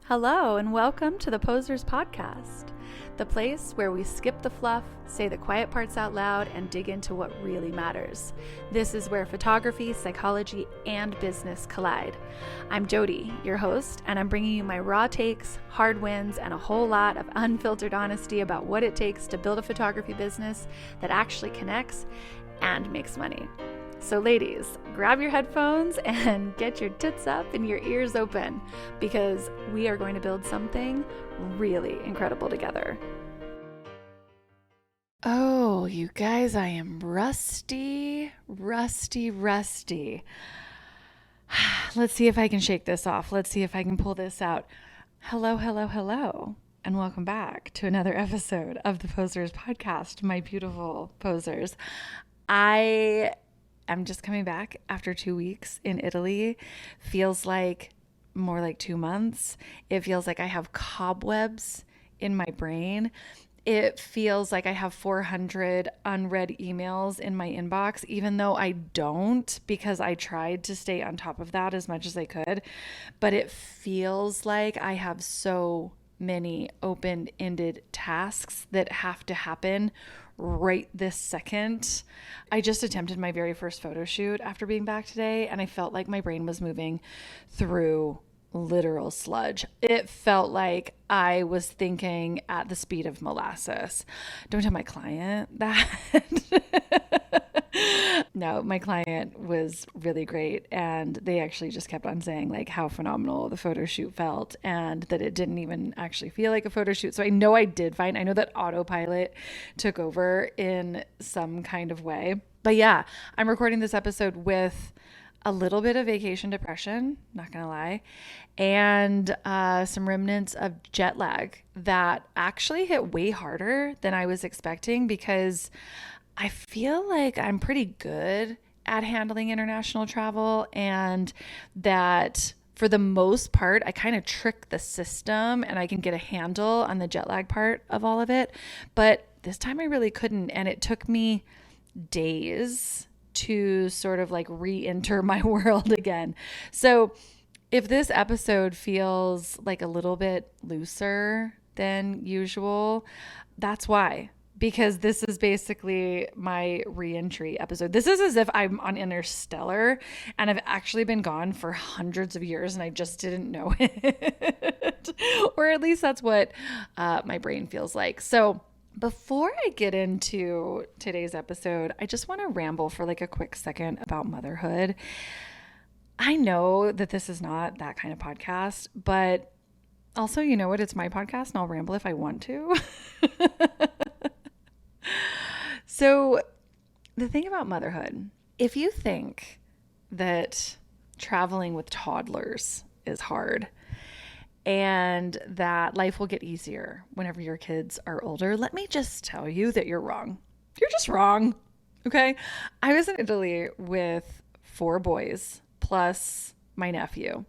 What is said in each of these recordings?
Hello and welcome to the Posers Podcast, the place where we skip the fluff, say the quiet parts out loud, and dig into what really matters. This is where photography, psychology, and business collide. I'm Jody, your host, and I'm bringing you my raw takes, hard wins, and a whole lot of unfiltered honesty about what it takes to build a photography business that actually connects and makes money. So ladies, grab your headphones and get your tits up and your ears open because we are going to build something really incredible together. Oh, you guys, I am rusty. Let's see if I can shake this off. Let's see if I can pull this out. Hello, and welcome back to another episode of the Posers Podcast, my beautiful posers. I'm just coming back after 2 weeks in Italy. Feels like more like 2 months. It feels like I have cobwebs in my brain. It feels like I have 400 unread emails in my inbox, even though I don't, because I tried to stay on top of that as much as I could. But it feels like I have so many open-ended tasks that have to happen right this second. I just attempted my very first photo shoot after being back today, and I felt like my brain was moving through literal sludge. It felt like I was thinking at the speed of molasses. Don't tell my client that. No, my client was really great, and they actually just kept on saying like how phenomenal the photo shoot felt and that it didn't even actually feel like a photo shoot. So I know I know that autopilot took over in some kind of way. But yeah, I'm recording this episode with a little bit of vacation depression, not gonna lie, and some remnants of jet lag that actually hit way harder than I was expecting, because I feel like I'm pretty good at handling international travel, and that for the most part, I kind of trick the system and I can get a handle on the jet lag part of all of it. But this time I really couldn't, and it took me days to sort of like re-enter my world again. So if this episode feels like a little bit looser than usual, that's why. Because this is basically my re-entry episode. This is as if I'm on Interstellar and I've actually been gone for hundreds of years and I just didn't know it. Or at least that's what my brain feels like. So before I get into today's episode, I just want to ramble for like a quick second about motherhood. I know that this is not that kind of podcast, but also, you know what? It's my podcast and I'll ramble if I want to. So the thing about motherhood, if you think that traveling with toddlers is hard and that life will get easier whenever your kids are older, let me just tell you that you're wrong. You're just wrong. Okay. I was in Italy with 4 boys plus my nephew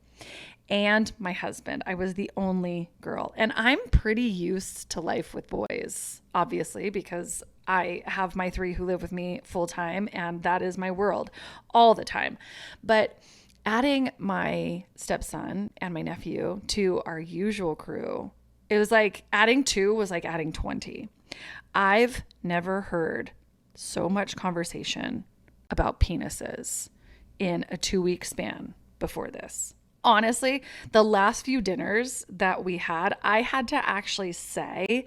and my husband. I was the only girl, and I'm pretty used to life with boys, obviously, because I have my 3 who live with me full time, and that is my world all the time. But adding my stepson and my nephew to our usual crew, it was like adding 2 was like adding 20. I've never heard so much conversation about penises in a 2-week span before this. Honestly, the last few dinners that we had, I had to actually say,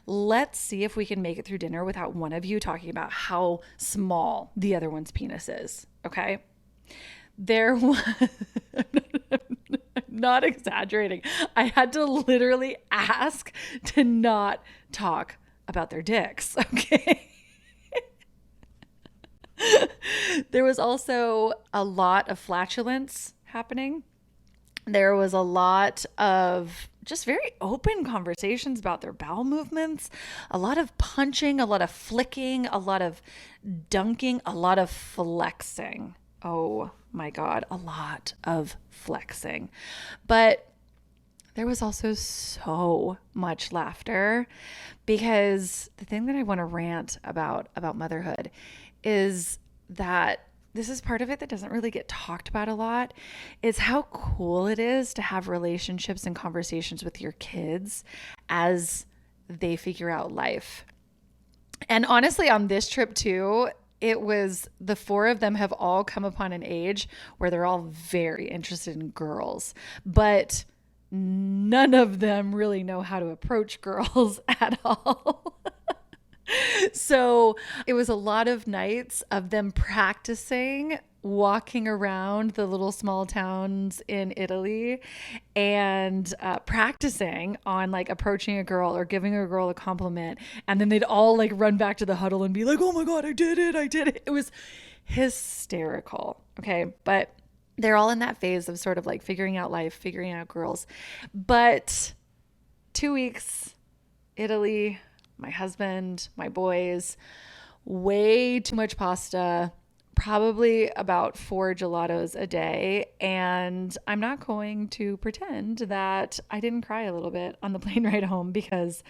let's see if we can make it through dinner without one of you talking about how small the other one's penis is. Okay. There was, I'm not exaggerating. I had to literally ask to not talk about their dicks. Okay. There was also a lot of flatulence happening. There was a lot of just very open conversations about their bowel movements, a lot of punching, a lot of flicking, a lot of dunking, a lot of flexing. Oh my God, a lot of flexing. But there was also so much laughter, because the thing that I want to rant about motherhood is that this is part of it that doesn't really get talked about a lot, is how cool it is to have relationships and conversations with your kids as they figure out life. And honestly, on this trip too, it was the four of them have all come upon an age where they're all very interested in girls, but none of them really know how to approach girls at all. So it was a lot of nights of them practicing walking around the little small towns in Italy and practicing on like approaching a girl or giving a girl a compliment. And then they'd all like run back to the huddle and be like, oh my God, I did it. I did it. It was hysterical. Okay. But they're all in that phase of sort of like figuring out life, figuring out girls. But 2 weeks, Italy, my husband, my boys, way too much pasta, probably about 4 gelatos a day. And I'm not going to pretend that I didn't cry a little bit on the plane ride home, because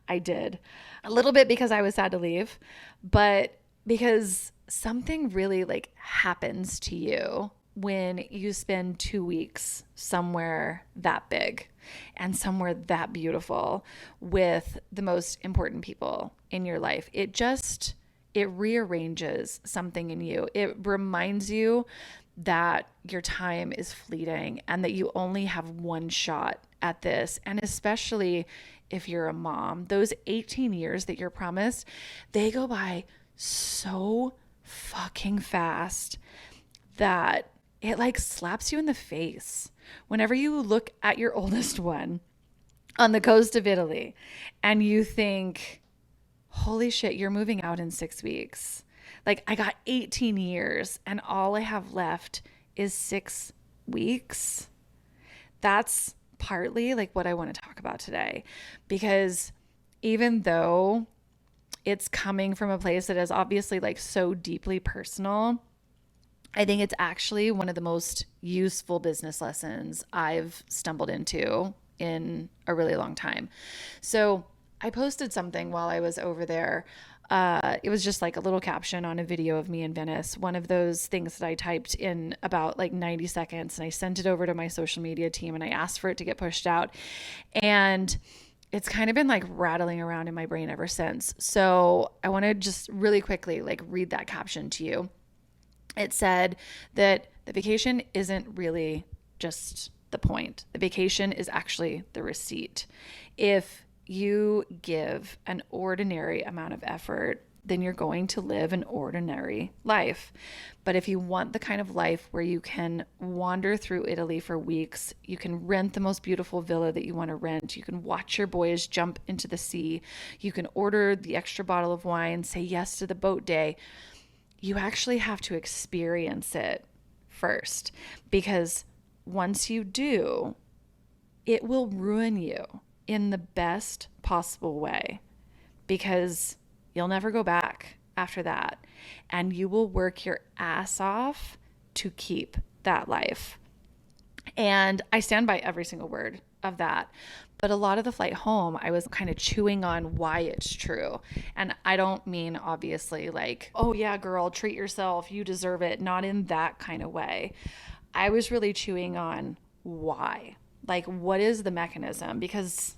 I did. A little bit because I was sad to leave, but because something really like happens to you when you spend 2 weeks somewhere that big and somewhere that beautiful with the most important people in your life. It rearranges something in you. It reminds you that your time is fleeting and that you only have one shot at this. And especially if you're a mom, those 18 years that you're promised, they go by so fucking fast that it like slaps you in the face whenever you look at your oldest one on the coast of Italy and you think, holy shit, you're moving out in 6 weeks. Like, I got 18 years and all I have left is 6 weeks. That's partly like what I want to talk about today, because even though it's coming from a place that is obviously like so deeply personal, I think it's actually one of the most useful business lessons I've stumbled into in a really long time. So I posted something while I was over there. It was just like a little caption on a video of me in Venice, one of those things that I typed in about like 90 seconds, and I sent it over to my social media team and I asked for it to get pushed out. And it's kind of been like rattling around in my brain ever since. So I want to just really quickly like read that caption to you. It said that the vacation isn't really just the point. The vacation is actually the receipt. If you give an ordinary amount of effort, then you're going to live an ordinary life. But if you want the kind of life where you can wander through Italy for weeks, you can rent the most beautiful villa that you want to rent, you can watch your boys jump into the sea, you can order the extra bottle of wine, say yes to the boat day, you actually have to experience it first, because once you do, it will ruin you in the best possible way, because you'll never go back after that. And you will work your ass off to keep that life. And I stand by every single word of that. But a lot of the flight home, I was kind of chewing on why it's true. And I don't mean obviously like, oh yeah, girl, treat yourself, you deserve it. Not in that kind of way. I was really chewing on why. Like, what is the mechanism? Because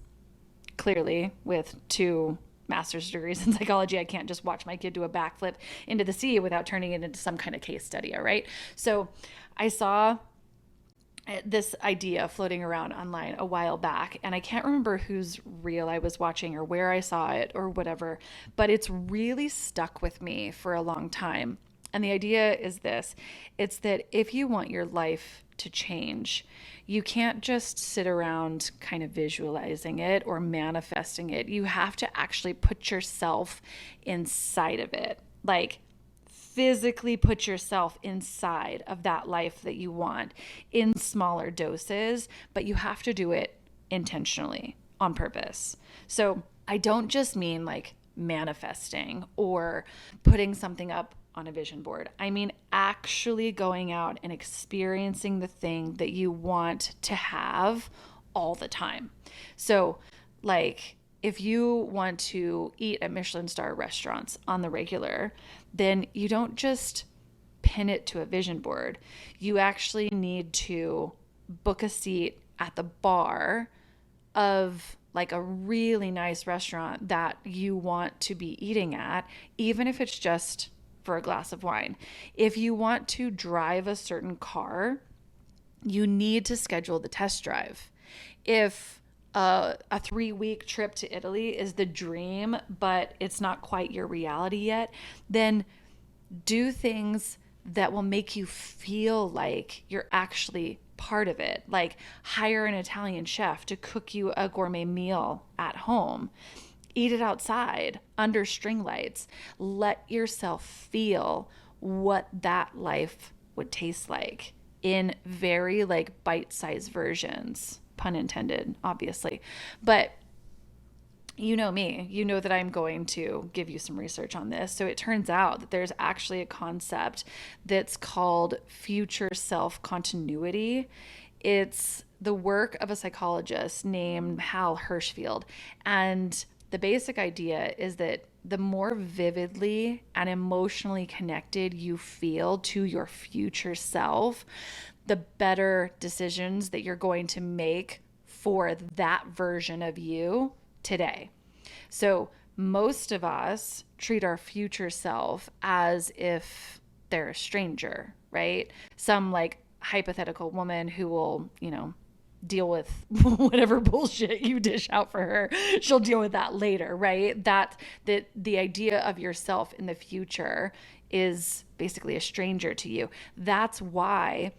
clearly with 2 master's degrees in psychology, I can't just watch my kid do a backflip into the sea without turning it into some kind of case study, all right? So I saw this idea floating around online a while back, and I can't remember whose reel I was watching or where I saw it or whatever, but it's really stuck with me for a long time. And the idea is this: it's that if you want your life to change, you can't just sit around kind of visualizing it or manifesting it. You have to actually put yourself inside of it. Like, physically put yourself inside of that life that you want in smaller doses, but you have to do it intentionally, on purpose. So I don't just mean like manifesting or putting something up on a vision board. I mean actually going out and experiencing the thing that you want to have all the time. So like, if you want to eat at Michelin star restaurants on the regular, then you don't just pin it to a vision board. You actually need to book a seat at the bar of like a really nice restaurant that you want to be eating at, even if it's just for a glass of wine. If you want to drive a certain car, you need to schedule the test drive. If a 3-week trip to Italy is the dream, but it's not quite your reality yet, then do things that will make you feel like you're actually part of it. Like hire an Italian chef to cook you a gourmet meal at home. Eat it outside under string lights. Let yourself feel what that life would taste like in very like bite-sized versions. Pun intended, obviously. But you know me, you know that I'm going to give you some research on this. So it turns out that there's actually a concept that's called future self continuity. It's the work of a psychologist named Hal Hershfield. And the basic idea is that the more vividly and emotionally connected you feel to your future self, the better decisions that you're going to make for that version of you today. So most of us treat our future self as if they're a stranger, right? Some like hypothetical woman who will, deal with whatever bullshit you dish out for her. She'll deal with that later, right? That the idea of yourself in the future is basically a stranger to you. That's why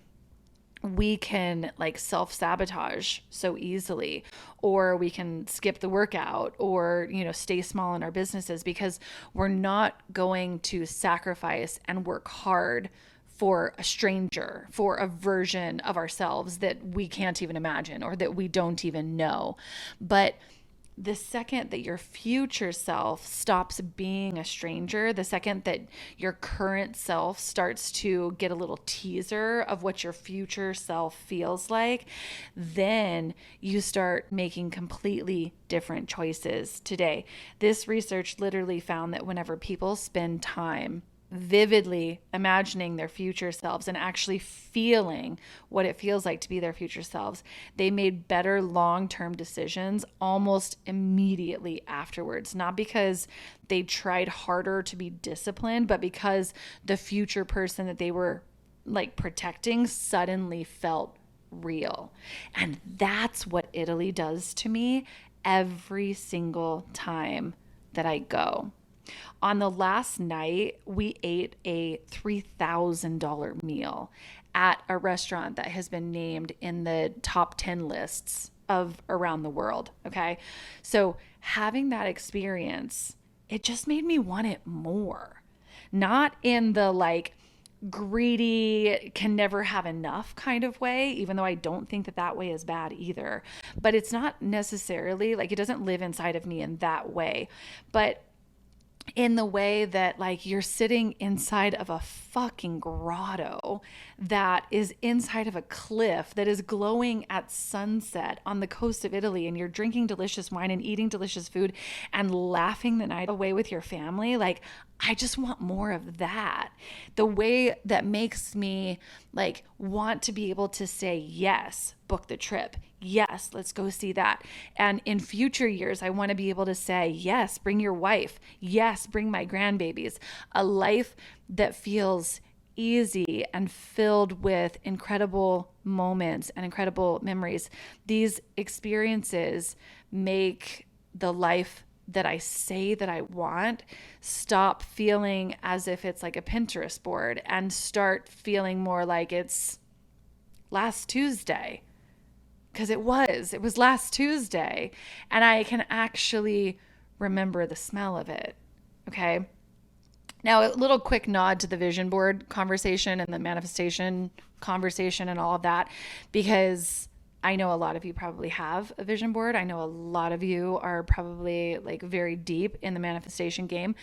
we can like self-sabotage so easily, or we can skip the workout, or stay small in our businesses, because we're not going to sacrifice and work hard for a stranger, for a version of ourselves that we can't even imagine or that we don't even know. But the second that your future self stops being a stranger, the second that your current self starts to get a little teaser of what your future self feels like, then you start making completely different choices today. This research literally found that whenever people spend time vividly imagining their future selves and actually feeling what it feels like to be their future selves, they made better long-term decisions almost immediately afterwards. Not because they tried harder to be disciplined, but because the future person that they were like protecting suddenly felt real. And that's what Italy does to me every single time that I go. On the last night, we ate a $3,000 meal at a restaurant that has been named in the top 10 lists of around the world. Okay. So having that experience, it just made me want it more. Not in the like greedy, can never have enough kind of way, even though I don't think that that way is bad either. But it's not necessarily like, it doesn't live inside of me in that way. But in the way that like you're sitting inside of a fucking grotto that is inside of a cliff that is glowing at sunset on the coast of Italy, and you're drinking delicious wine and eating delicious food and laughing the night away with your family. Like, I just want more of that. The way that makes me like want to be able to say, yes, book the trip. Yes, let's go see that. And in future years, I want to be able to say, yes, bring your wife. Yes, bring my grandbabies. A life that feels easy and filled with incredible moments and incredible memories. These experiences make the life that I say that I want stop feeling as if it's like a Pinterest board and start feeling more like it's last Tuesday. Because it was last Tuesday, and I can actually remember the smell of it. Okay. Now, a little quick nod to the vision board conversation and the manifestation conversation and all of that, because I know a lot of you probably have a vision board. I know a lot of you are probably like very deep in the manifestation game.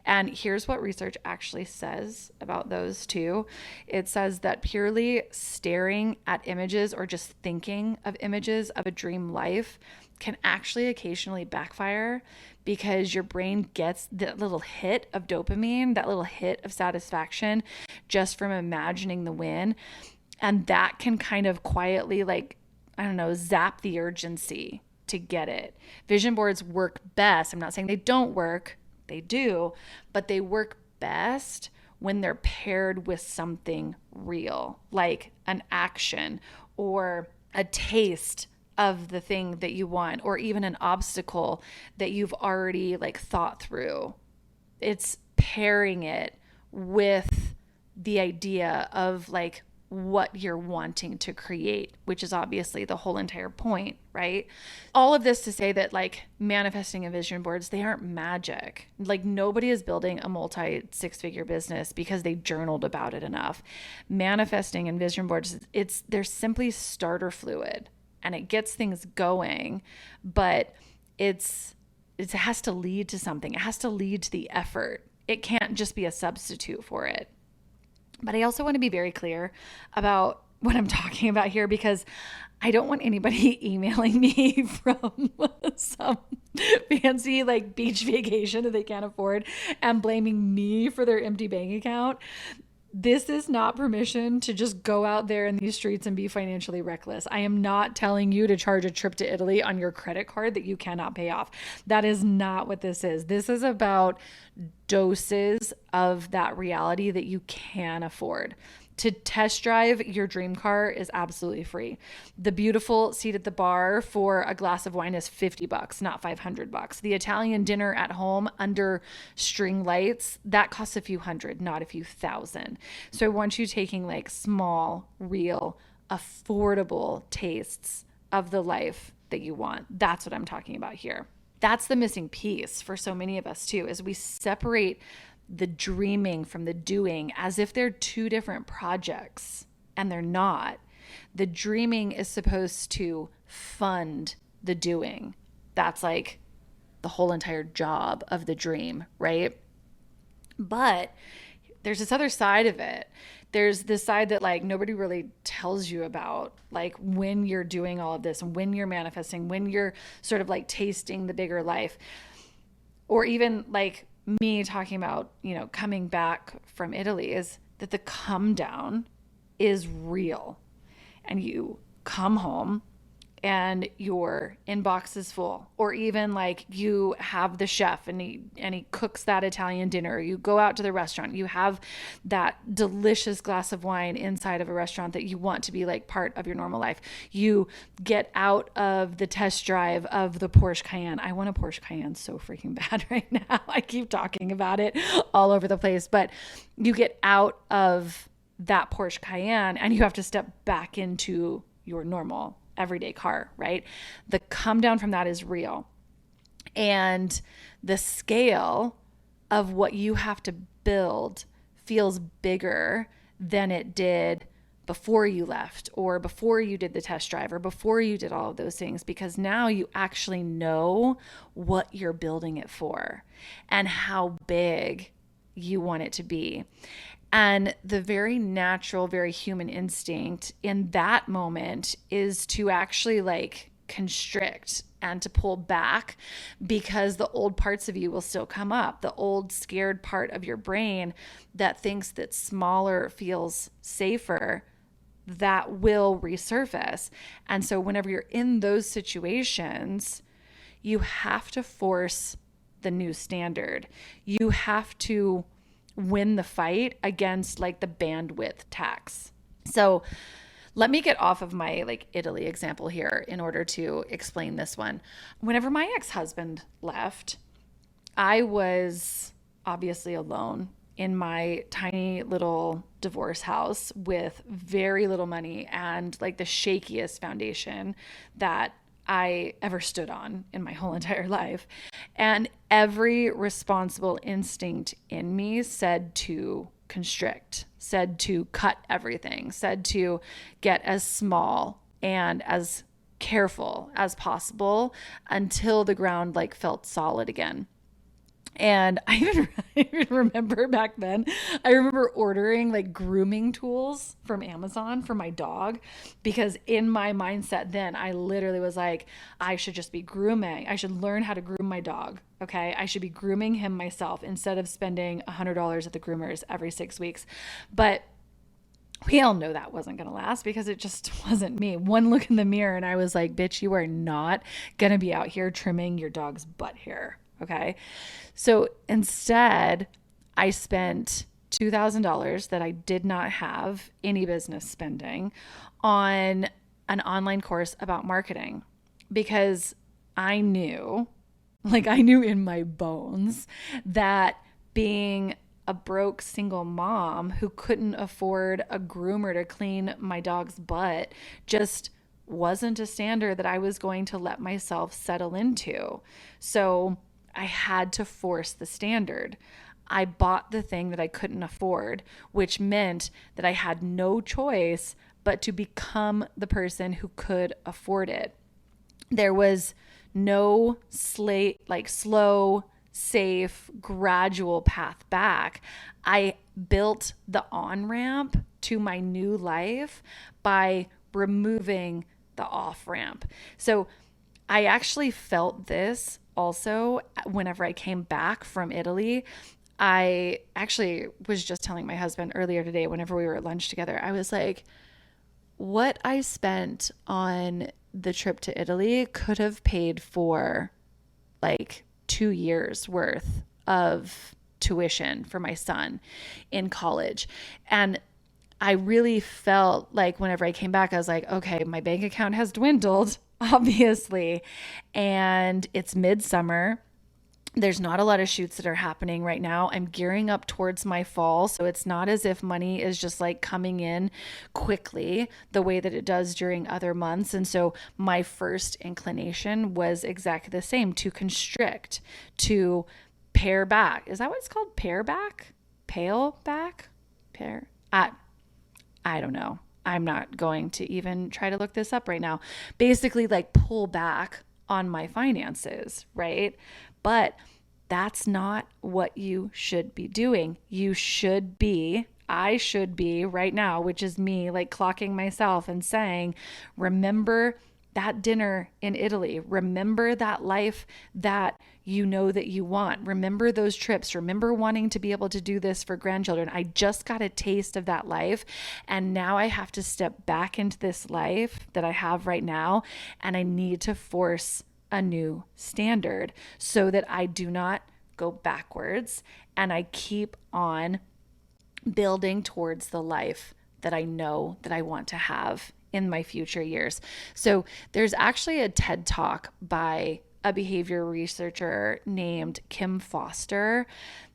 And here's what research actually says about those two. It says that purely staring at images or just thinking of images of a dream life can actually occasionally backfire because your brain gets that little hit of dopamine, that little hit of satisfaction just from imagining the win. And that can kind of quietly, like, I don't know, zap the urgency to get it. Vision boards work best. I'm not saying they don't work, they do, but they work best when they're paired with something real, like an action or a taste of the thing that you want, or even an obstacle that you've already like thought through. It's pairing it with the idea of like what you're wanting to create, which is obviously the whole entire point, right? All of this to say that like manifesting and vision boards, they aren't magic. Like nobody is building a multi six-figure business because they journaled about it enough. Manifesting and vision boards, they're simply starter fluid and it gets things going, but it has to lead to something. It has to lead to the effort. It can't just be a substitute for it. But I also want to be very clear about what I'm talking about here because I don't want anybody emailing me from some fancy like beach vacation that they can't afford and blaming me for their empty bank account. This is not permission to just go out there in these streets and be financially reckless. I am not telling you to charge a trip to Italy on your credit card that you cannot pay off. That is not what this is. This is about doses of that reality that you can afford. To test drive your dream car is absolutely free. The beautiful seat at the bar for a glass of wine is $50, not $500. The Italian dinner at home under string lights, that costs a few hundred, not a few thousand. So I want you taking like small, real, affordable tastes of the life that you want. That's what I'm talking about here. That's the missing piece for so many of us too, is we separate the dreaming from the doing as if they're two different projects, and they're not. The dreaming is supposed to fund the doing. That's like the whole entire job of the dream, right? But there's this other side of it. There's this side that like nobody really tells you about, like when you're doing all of this and when you're manifesting, when you're sort of like tasting the bigger life, or even like me talking about, coming back from Italy, is that the come down is real. And you come home and your inbox is full, or even like you have the chef and he cooks that Italian dinner. You go out to the restaurant, you have that delicious glass of wine inside of a restaurant that you want to be like part of your normal life. You get out of the test drive of the Porsche Cayenne. I want a Porsche Cayenne so freaking bad right now. I keep talking about it all over the place, but you get out of that Porsche Cayenne and you have to step back into your normal everyday car, right? The come down from that is real. And the scale of what you have to build feels bigger than it did before you left, or before you did the test drive, or before you did all of those things, because now you actually know what you're building it for and how big you want it to be. And the very natural, very human instinct in that moment is to actually like constrict and to pull back, because the old parts of you will still come up. The old scared part of your brain that thinks that smaller feels safer, that will resurface. And so whenever you're in those situations, you have to force the new standard. You have to win the fight against like the bandwidth tax. So let me get off of my like Italy example here in order to explain this one. Whenever my ex-husband left, I was obviously alone in my tiny little divorce house with very little money and like the shakiest foundation that I ever stood on in my whole entire life. And every responsible instinct in me said to constrict, said to cut everything, said to get as small and as careful as possible until the ground like felt solid again. And I even remember back then, I remember ordering like grooming tools from Amazon for my dog, because in my mindset then I literally was like, I should just be grooming. I should learn how to groom my dog. Okay. I should be grooming him myself instead of spending $100 at the groomers every 6 weeks. But we all know that wasn't going to last because it just wasn't me. One look in the mirror and I was like, bitch, you are not going to be out here trimming your dog's butt hair. Okay. So instead, I spent $2,000 that I did not have any business spending on an online course about marketing, because I knew in my bones that being a broke single mom who couldn't afford a groomer to clean my dog's butt just wasn't a standard that I was going to let myself settle into. So I had to force the standard. I bought the thing that I couldn't afford, which meant that I had no choice but to become the person who could afford it. There was no slow, safe, gradual path back. I built the on-ramp to my new life by removing the off-ramp. So I actually felt this also whenever I came back from Italy. I actually was just telling my husband earlier today, whenever we were at lunch together, I was like, what I spent on the trip to Italy could have paid for like 2 years worth of tuition for my son in college. And I really felt like whenever I came back, I was like, okay, my bank account has dwindled, obviously, and it's midsummer. There's not a lot of shoots that are happening right now. I'm gearing up towards my fall, so it's not as if money is just like coming in quickly the way that it does during other months. And so my first inclination was exactly the same: to constrict, to pare back. Is that what it's called? Pare back? Pale back? Pare? I don't know. I'm not going to even try to look this up right now. Basically, like pull back on my finances, right? But that's not what you should be doing. I should be right now, which is me like clocking myself and saying, remember that dinner in Italy. Remember that life that you know that you want. Remember those trips. Remember wanting to be able to do this for grandchildren. I just got a taste of that life, and now I have to step back into this life that I have right now, and I need to force a new standard so that I do not go backwards and I keep on building towards the life that I know that I want to have in my future years. So there's actually a TED Talk by a behavior researcher named Kim Foster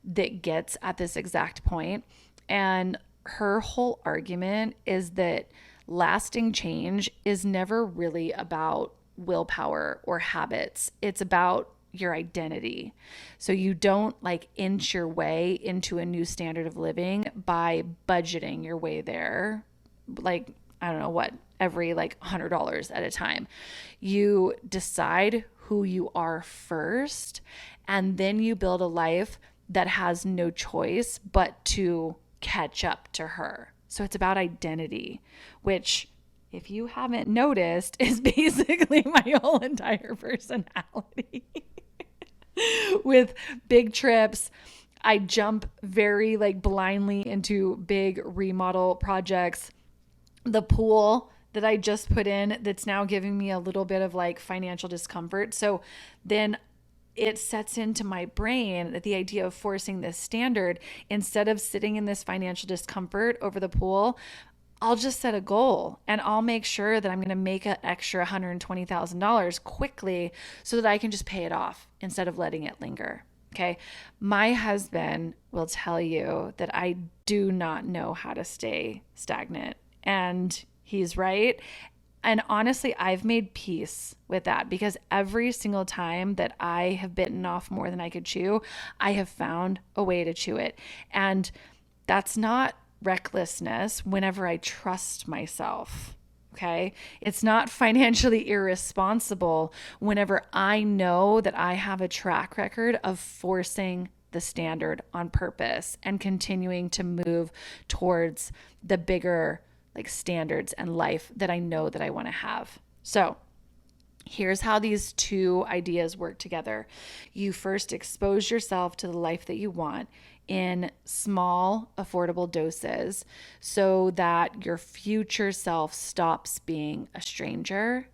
that gets at this exact point. And her whole argument is that lasting change is never really about willpower or habits. It's about your identity. So you don't like inch your way into a new standard of living by budgeting your way there. Like, I don't know what, every like $100 at a time. You decide who you are first, and then you build a life that has no choice but to catch up to her. So it's about identity, which, if you haven't noticed, is basically my whole entire personality. With big trips, I jump very like blindly into big remodel projects. The pool that I just put in, that's now giving me a little bit of like financial discomfort. So then it sets into my brain that the idea of forcing this standard, instead of sitting in this financial discomfort over the pool, I'll just set a goal and I'll make sure that I'm going to make an extra $120,000 quickly so that I can just pay it off instead of letting it linger. Okay. My husband will tell you that I do not know how to stay stagnant, and he's right. And honestly, I've made peace with that, because every single time that I have bitten off more than I could chew, I have found a way to chew it. And that's not recklessness whenever I trust myself. Okay. It's not financially irresponsible whenever I know that I have a track record of forcing the standard on purpose and continuing to move towards the bigger like standards and life that I know that I want to have. So here's how these two ideas work together. You first expose yourself to the life that you want in small, affordable doses so that your future self stops being a stranger.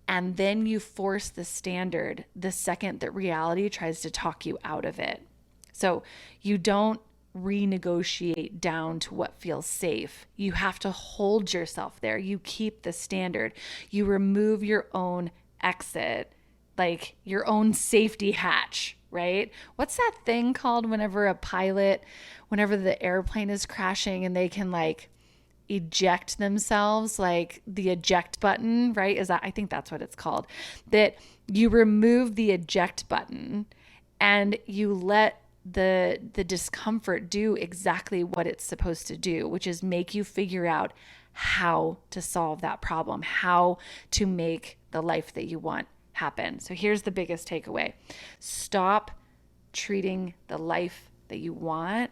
And then you force the standard the second that reality tries to talk you out of it. So you don't renegotiate down to what feels safe. You have to hold yourself there. You keep the standard. You remove your own exit, like your own safety hatch, right? What's that thing called whenever the airplane is crashing and they can like eject themselves, like the eject button, right? I think that's what it's called. That you remove the eject button and you let the discomfort do exactly what it's supposed to do, which is make you figure out how to solve that problem, how to make the life that you want happen. So here's the biggest takeaway. Stop treating the life that you want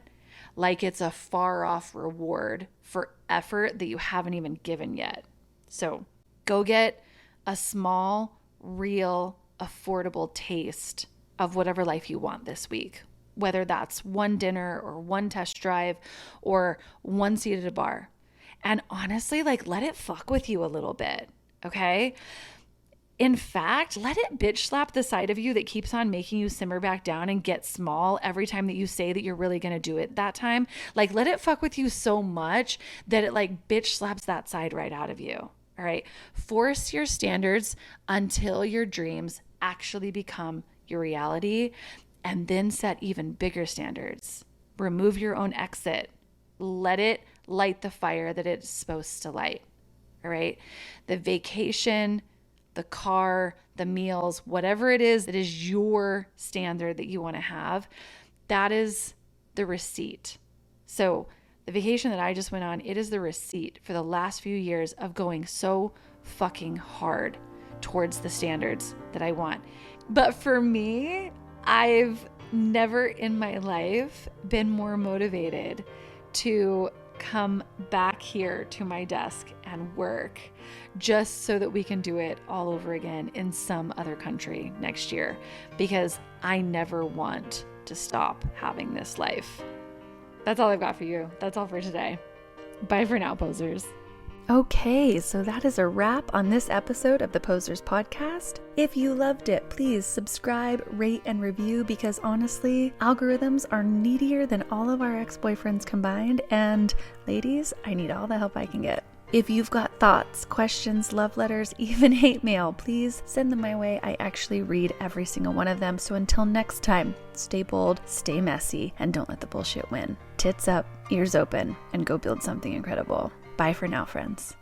like it's a far off reward for effort that you haven't even given yet. So go get a small, real, affordable taste of whatever life you want this week, whether that's one dinner or one test drive or one seat at a bar. And honestly, like let it fuck with you a little bit, okay? In fact, let it bitch slap the side of you that keeps on making you simmer back down and get small every time that you say that you're really going to do it that time. Like let it fuck with you so much that it like bitch slaps that side right out of you. All right. Force your standards until your dreams actually become your reality, and then set even bigger standards. Remove your own exit. Let it light the fire that it's supposed to light. All right. The vacation, the car, the meals, whatever it is that is your standard that you want to have, that is the receipt. So the vacation that I just went on, it is the receipt for the last few years of going so fucking hard towards the standards that I want. But for me, I've never in my life been more motivated to come back here to my desk and work just so that we can do it all over again in some other country next year, because I never want to stop having this life. That's all I've got for you. That's all for today. Bye for now, posers. Okay, so that is a wrap on this episode of the Posers Podcast. If you loved it, please subscribe, rate, and review, because honestly, algorithms are needier than all of our ex-boyfriends combined, and ladies, I need all the help I can get. If you've got thoughts, questions, love letters, even hate mail, please send them my way. I actually read every single one of them. So until next time, stay bold, stay messy, and don't let the bullshit win. Tits up, ears open, and go build something incredible. Bye for now, friends.